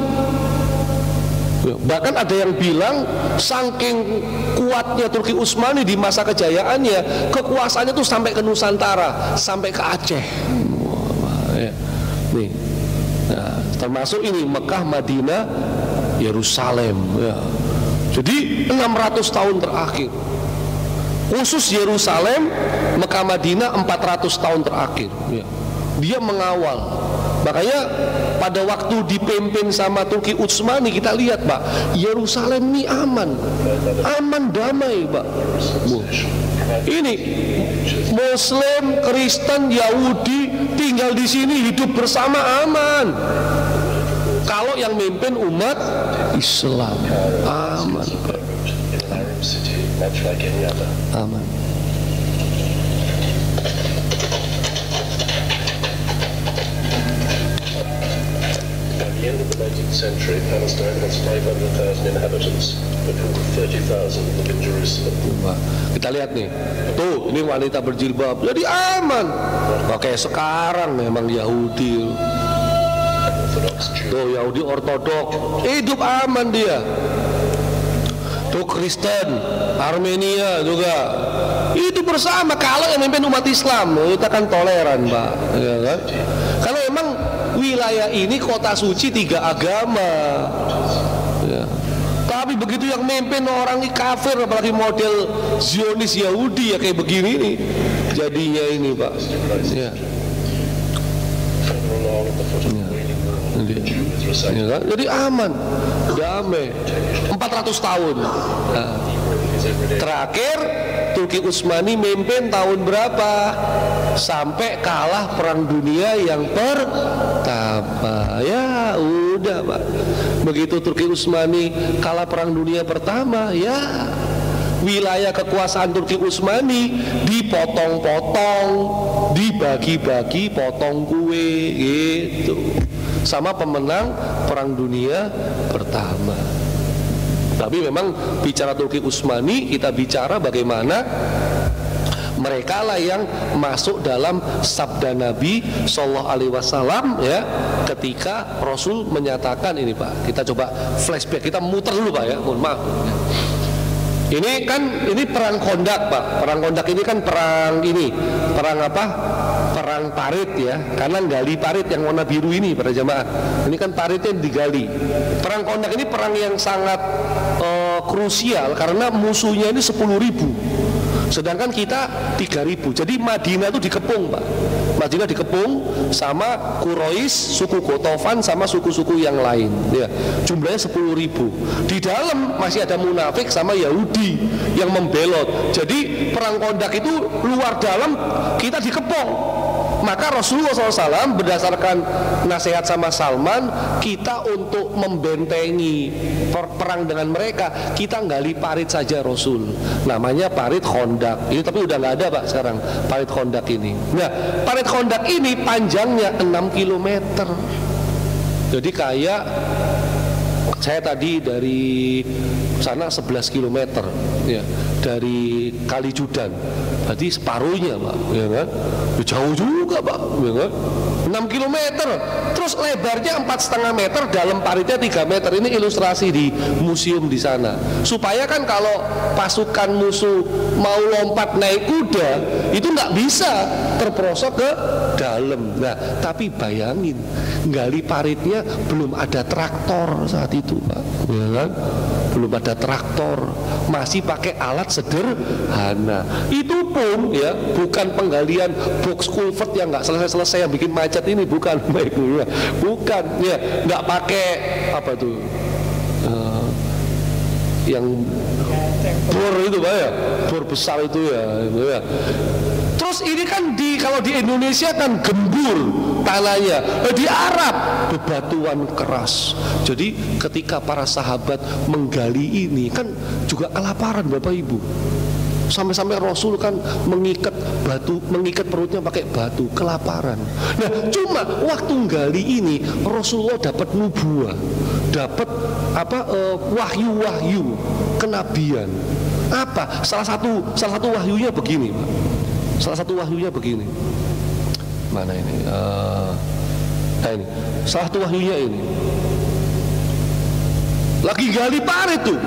Bahkan ada yang bilang saking kuatnya Turki Utsmani di masa kejayaannya, kekuasaannya tuh sampai ke Nusantara, sampai ke Aceh. Nih, nah, termasuk ini Mekah, Madinah, Yerusalem ya. Jadi 600 tahun terakhir, khusus Yerusalem, Mekah, Madinah 400 tahun terakhir ya. Dia mengawal. Makanya pada waktu dipimpin sama Turki Utsmani, kita lihat Pak, Yerusalem ini aman, damai Pak. Ini Muslim, Kristen, Yahudi tinggal di sini hidup bersama aman. Kalau yang mimpin umat Islam aman Pak. Aman. At the end of the 19th century, Palestine has 500,000 inhabitants, of whom 30,000 live in Jerusalem. Kita lihat nih, tuh ini wanita berjilbab, jadi aman. Oke, sekarang memang Yahudi, tuh Yahudi Ortodok, hidup aman dia. Tuh Kristen, Armenia juga, itu bersama. Kalau yang mimpin umat Islam, kita kan toleran Pak, ya kan? Karena memang wilayah ini kota suci 3 agama ya. Tapi begitu yang mimpin orang ini kafir, apalagi model Zionis Yahudi ya kayak begini nih jadinya ini Pak ya. Ya kan? Jadi aman, damai 400 tahun nah. Terakhir Turki Utsmani mimpin tahun berapa? Sampai kalah perang dunia yang pertama. Ya udah Pak. Begitu Turki Utsmani kalah perang dunia pertama, ya wilayah kekuasaan Turki Utsmani dipotong-potong, dibagi-bagi potong kue gitu. Sama pemenang perang dunia pertama. Tapi memang bicara Turki Utsmani, kita bicara bagaimana mereka lah yang masuk dalam sabda Nabi Sallallahu Alaihi Wasallam ya, ketika Rasul menyatakan ini Pak. Kita coba flashback, kita muter dulu Pak ya, mohon maaf. Ini kan ini perang Kondak Pak. Perang Kondak ini kan perang apa? Perang parit ya, karena gali parit yang warna biru ini pada jamaah. Ini kan paritnya digali. Perang Kondak ini perang yang sangat krusial karena musuhnya ini 10.000. Sedangkan kita 3.000. Jadi Madinah itu dikepung, Pak. Madinah dikepung sama Quraisy, suku Ghatafan sama suku-suku yang lain. Ya, jumlahnya 10.000. Di dalam masih ada munafik sama Yahudi yang membelot. Jadi perang Khandaq itu luar dalam kita dikepung. Maka Rasulullah SAW berdasarkan nasihat sama Salman, kita untuk membentengi perang dengan mereka, kita gali parit saja Rasul. Namanya parit Khandaq. Ini tapi udah nggak ada, Pak, sekarang parit Khandaq ini. Nah, parit Khandaq ini panjangnya 6 km. Jadi kayak saya tadi dari sana 11 km ya, dari Kalijudan, berarti separuhnya, Pak, ya kan? Jauh juga, Pak, ya kan? 6 km, terus lebarnya 4,5 meter, dalam paritnya 3 meter. Ini ilustrasi di museum di sana, supaya kan kalau pasukan musuh mau lompat naik kuda itu nggak bisa terperosok ke dalam. Nah, tapi bayangin, gali paritnya belum ada traktor saat itu, Pak, ya kan? Belum ada traktor, masih pakai alat sederhana. Itu pun ya bukan penggalian box culvert yang nggak selesai-selesai yang bikin macet ini, bukan, Pak Ibu, ya. Bukan, ya, nggak pakai apa tuh yang bor itu, Pak, ya, bor besar itu ya, itu ya. Terus ini kan kalau di Indonesia kan gembur tanahnya, di Arab bebatuan keras. Jadi ketika para sahabat menggali ini kan juga kelaparan, Bapak Ibu. Sampai-sampai Rasul kan mengikat perutnya pakai batu, kelaparan. Nah, cuma waktu gali ini Rasulullah dapat nubuah, dapat wahyu-wahyu kenabian. Apa? Salah satu wahyunya begini, Pak. Salah satu wahyunya begini. Mana ini? Nah ini. Salah satu wahyunya ini. Lagi gali parit tuh.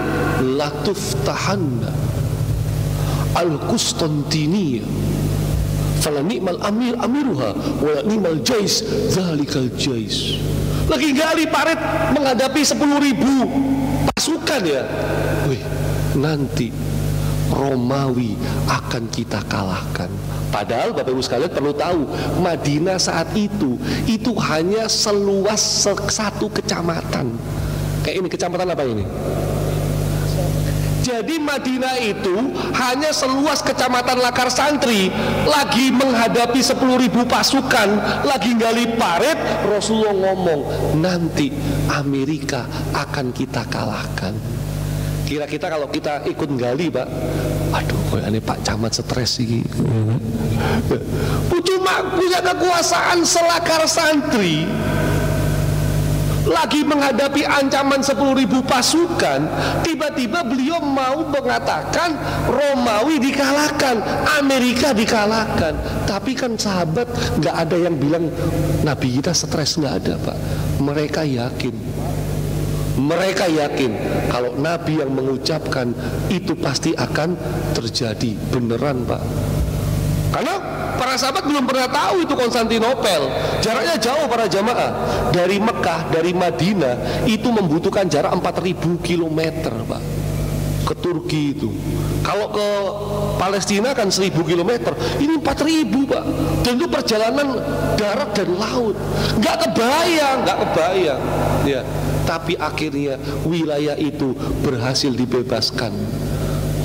Latuftahanna al-Qustantiniyah. Fala ni'mal amiruha wa ni'mal jais zalikal jais. Lagi gali parit menghadapi 10.000 pasukan ya. Wih, nanti Romawi akan kita kalahkan. Padahal Bapak Ibu sekalian perlu tahu, Madinah saat itu hanya seluas satu kecamatan. Kayak ini, kecamatan apa ini? Jadi Madinah itu hanya seluas kecamatan Lakar Santri. Lagi menghadapi 10.000 pasukan, lagi gali parit, Rasulullah ngomong, nanti Amerika akan kita kalahkan. Kira-kira kalau kita ikut gali, Pak, aduh, kayak ini Pak Camat stres sih. Cuma punya kekuasaan selakar santri, lagi menghadapi ancaman 10.000 pasukan, tiba-tiba beliau mau mengatakan Romawi dikalahkan, Amerika dikalahkan. Tapi kan sahabat nggak ada yang bilang Nabi kita stres, nggak ada, Pak. Mereka yakin kalau Nabi yang mengucapkan itu pasti akan terjadi beneran, Pak. Karena para sahabat belum pernah tahu itu Konstantinopel. Jaraknya jauh para jamaah. Dari Mekah, dari Madinah itu membutuhkan jarak 4.000 km, Pak, ke Turki itu. Kalau ke Palestina kan 1.000 km. Ini 4.000, Pak. Dan itu perjalanan darat dan laut. Nggak kebayang. Ya. Tapi akhirnya wilayah itu berhasil dibebaskan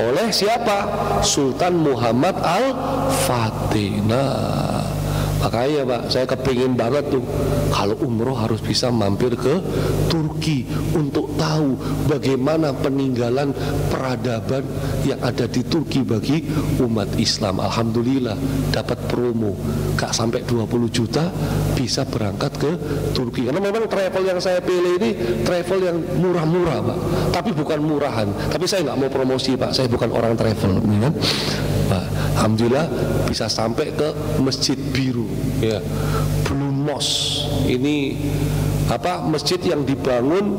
oleh siapa? Sultan Muhammad Al-Fatih. Nah, makanya, Pak, saya kepingin banget tuh kalau umroh harus bisa mampir ke Turki untuk tahu bagaimana peninggalan peradaban yang ada di Turki bagi umat Islam. Alhamdulillah dapat promo, gak sampai 20 juta bisa berangkat ke Turki. Karena memang travel yang saya pilih ini travel yang murah-murah, Pak. Tapi bukan murahan. Tapi saya nggak mau promosi, Pak. Saya bukan orang travel, kan? Nah, alhamdulillah bisa sampai ke Masjid Biru, ya, Blue Mosque. Ini masjid yang dibangun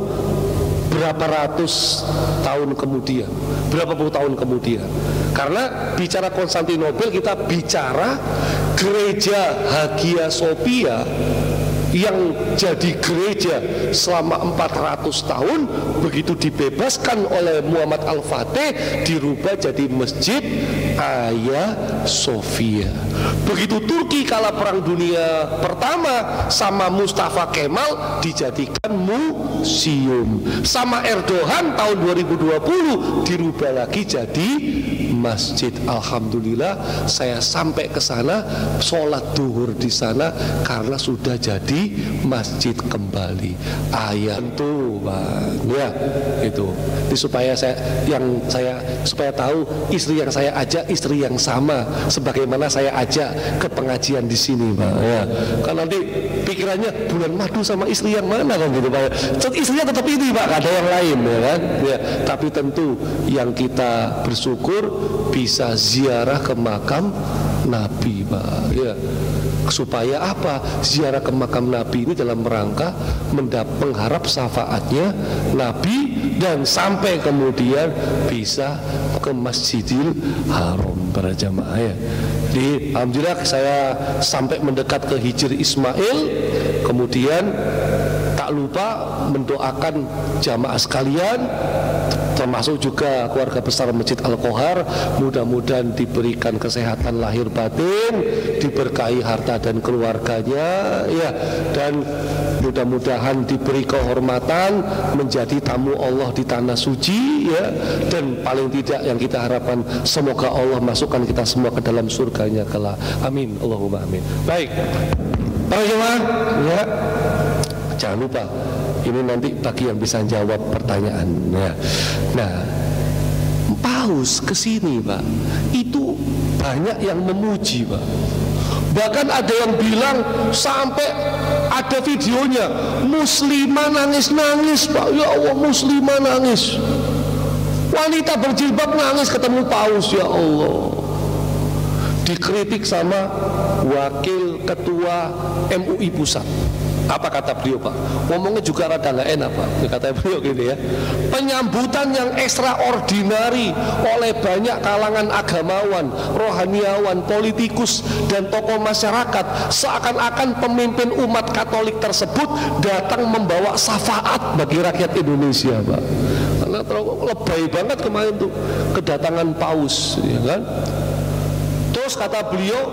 berapa ratus tahun kemudian, berapa puluh tahun kemudian. Karena bicara Konstantinopel, kita bicara gereja Hagia Sophia yang jadi gereja selama 400 tahun begitu dibebaskan oleh Muhammad Al-Fatih dirubah jadi Masjid Hagia Sophia. Begitu Turki kala Perang Dunia Pertama sama Mustafa Kemal dijadikan museum. Sama Erdogan tahun 2020 dirubah lagi jadi masjid. Alhamdulillah saya sampai ke sana sholat duhur di sana karena sudah jadi masjid kembali. Ayat tuh Bang, ya itu. Ini supaya supaya tahu istri yang saya ajak istri yang sama sebagaimana saya ajak ke pengajian di sini Pak. Ya. Kan nanti pikirannya bulan madu sama istri yang mana kan gitu Pak. Istrinya tetap ini Pak, ada yang lain ya kan. Ya, tapi tentu yang kita bersyukur bisa ziarah ke makam Nabi Pak. Ya. Supaya apa? Ziarah ke makam Nabi ini dalam rangka mengharap syafaatnya Nabi dan sampai kemudian bisa ke Masjidil Haram para jamaah ya. Jadi alhamdulillah saya sampai mendekat ke Hijr Ismail, kemudian tak lupa mendoakan jamaah sekalian termasuk juga keluarga besar Masjid Al-Qohar, mudah-mudahan diberikan kesehatan lahir batin, diberkahi harta dan keluarganya ya, dan mudah-mudahan diberi kehormatan menjadi tamu Allah di tanah suci ya, dan paling tidak yang kita harapkan semoga Allah masukkan kita semua ke dalam surganya kelak. Amin, Allahumma amin. Baik para jemaah ya, jangan lupa ini nanti bagi yang bisa jawab pertanyaan ya. Nah, Paus kesini Pak, itu banyak yang memuji Pak. Bahkan ada yang bilang sampai ada videonya muslimah nangis-nangis Pak. Ya Allah, muslimah nangis. Wanita berjilbab nangis ketemu Paus, ya Allah. Dikritik sama wakil ketua MUI pusat. Apa kata beliau Pak? Ngomongnya juga rada nggak enak Pak. Kata beliau gini ya, penyambutan yang ekstraordinari oleh banyak kalangan agamawan, rohaniawan, politikus dan tokoh masyarakat, seakan-akan pemimpin umat Katolik tersebut datang membawa syafaat bagi rakyat Indonesia Pak. Karena lebay banget kemarin tuh kedatangan Paus ya kan. Terus kata beliau,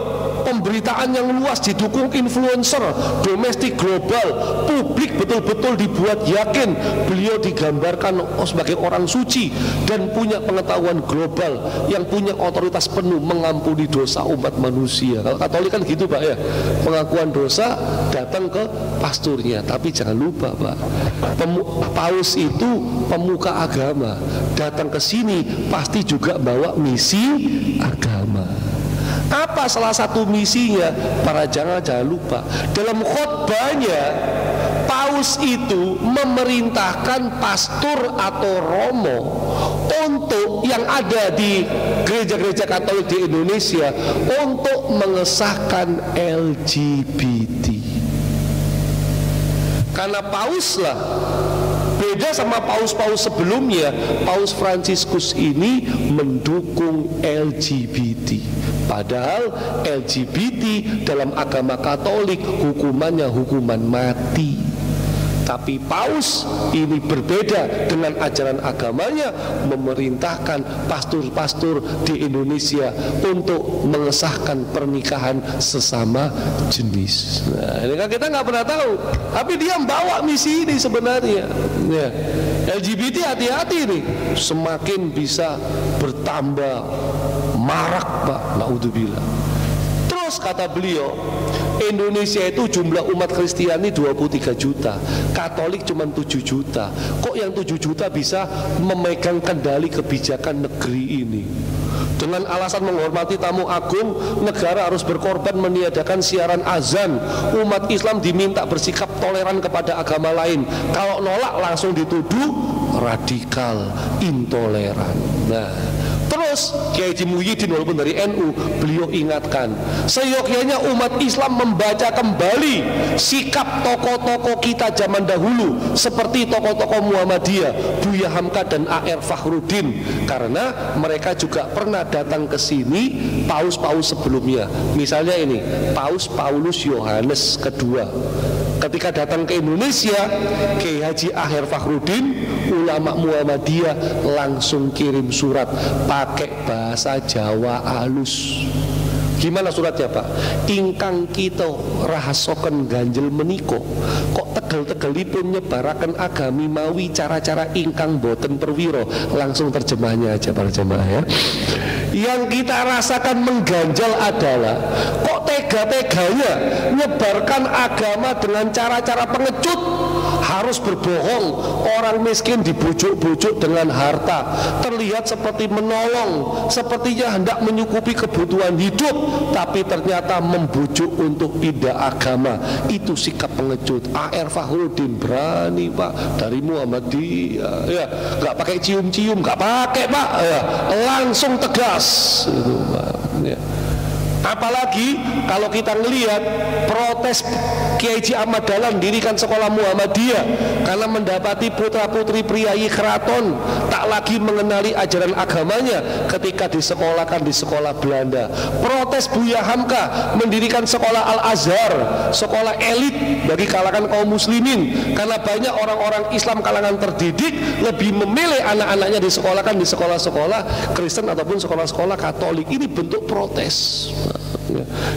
pemberitaan yang luas didukung influencer domestik global, publik betul-betul dibuat yakin beliau digambarkan sebagai orang suci dan punya pengetahuan global yang punya otoritas penuh mengampuni dosa umat manusia. Kalau Katolik kan gitu Pak ya, pengakuan dosa datang ke pasturnya. Tapi jangan lupa Pak, Paus itu pemuka agama, datang ke sini pasti juga bawa misi agama. Apa salah satu misinya? Para jangan lupa, dalam khotbahnya Paus itu memerintahkan pastor atau romo untuk yang ada di gereja-gereja Katolik di Indonesia untuk mengesahkan LGBT. Karena Paus lah beda sama paus-paus sebelumnya, Paus Fransiskus ini mendukung LGBT. Padahal LGBT dalam agama Katolik hukumannya hukuman mati. Tapi Paus ini berbeda dengan ajaran agamanya, memerintahkan pastor-pastor di Indonesia untuk mengesahkan pernikahan sesama jenis. Nah, ini kan kita nggak pernah tahu, tapi dia membawa misi ini sebenarnya. Ya. LGBT hati-hati nih, semakin bisa bertambah marak Pak, naudzubillah. Terus kata beliau, Indonesia itu jumlah umat Kristiani 23 juta, Katolik cuma 7 juta. Kok yang 7 juta bisa memegang kendali kebijakan negeri ini? Dengan alasan menghormati tamu agung, negara harus berkorban meniadakan siaran azan. Umat Islam diminta bersikap toleran kepada agama lain. Kalau nolak langsung dituduh radikal, intoleran. Nah, terus Kiai Haji Muhyiddin walaupun dari NU, beliau ingatkan, seyogyanya umat Islam membaca kembali sikap tokoh-tokoh kita zaman dahulu seperti tokoh-tokoh Muhammadiyah, Buya Hamka dan A.R. Fakhruddin, karena mereka juga pernah datang ke sini paus-paus sebelumnya. Misalnya ini Paus Paulus Yohanes kedua Ketika datang ke Indonesia, Kiai Haji Aher Fakhruddin, ulama Muhammadiyah, langsung kirim surat pakai bahasa Jawa halus. Gimana suratnya Pak? Ingkang kita rahasoken ganjel meniko, kok tegel-tegelipun nyebaraken agami mawi cara-cara ingkang boten perwiro. Langsung terjemahnya aja para jemaah ya. Yang kita rasakan mengganjal adalah kok tega-teganya nyebarkan agama dengan cara-cara pengecut, harus berbohong, orang miskin dibujuk-bujuk dengan harta, terlihat seperti menolong, sepertinya hendak menyukupi kebutuhan hidup, tapi ternyata membujuk untuk pindah agama. Itu sikap pengecut. Aher Fakhruddin berani Pak, dari Muhammadiyah ya, nggak pakai cium-cium, nggak pakai Pak ya, langsung tegas itu Pak ya. Apalagi kalau kita ngelihat protes Kiai Haji Ahmad Dahlan dirikan sekolah Muhammadiyah karena mendapati putra-putri priayi keraton tak lagi mengenali ajaran agamanya ketika disekolahkan di sekolah Belanda. Protes Buya Hamka mendirikan sekolah Al-Azhar, sekolah elit bagi kalangan kaum muslimin, karena banyak orang-orang Islam kalangan terdidik lebih memilih anak-anaknya disekolahkan di sekolah-sekolah Kristen ataupun sekolah-sekolah Katolik. Ini bentuk protes.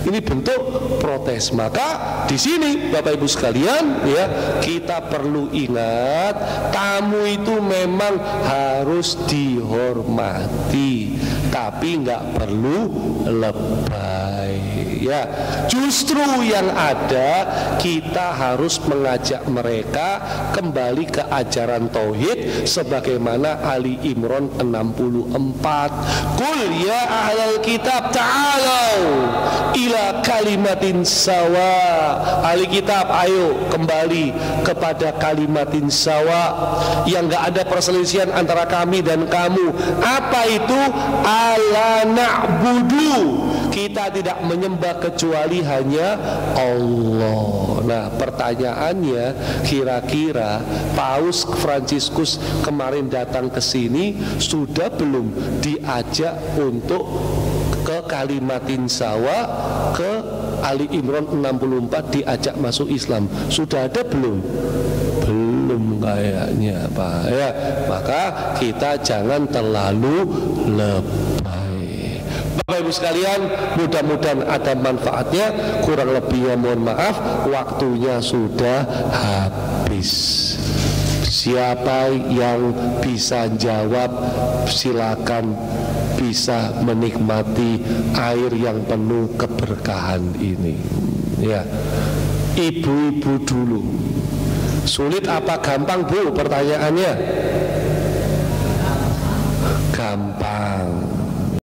Ini bentuk protes. Maka di sini Bapak Ibu sekalian ya, kita perlu ingat, tamu itu memang harus dihormati, tapi nggak perlu lebay ya. Justru yang ada, kita harus mengajak mereka kembali ke ajaran tauhid sebagaimana Ali Imran 64. Qul ya ahlal kitab ta'alau ila kalimatin sawa. Ahli kitab, ayo kembali kepada kalimatin sawa, yang gak ada perselisihan antara kami dan kamu. Apa itu? Ala na'budu, kita tidak menyembah kecuali hanya Allah. Nah pertanyaannya, kira-kira Paus Fransiskus kemarin datang ke sini sudah belum diajak untuk ke kalimatin sawa, ke Ali Imran 64, diajak masuk Islam? Sudah ada belum? Belum kayaknya Pak ya. Maka kita jangan terlalu lebay. Bapak Ibu sekalian, mudah-mudahan ada manfaatnya. Kurang lebihnya mohon maaf, waktunya sudah habis. Siapa yang bisa jawab silakan bisa menikmati air yang penuh keberkahan ini ya. Ibu-ibu dulu. Sulit apa gampang Bu pertanyaannya? Gampang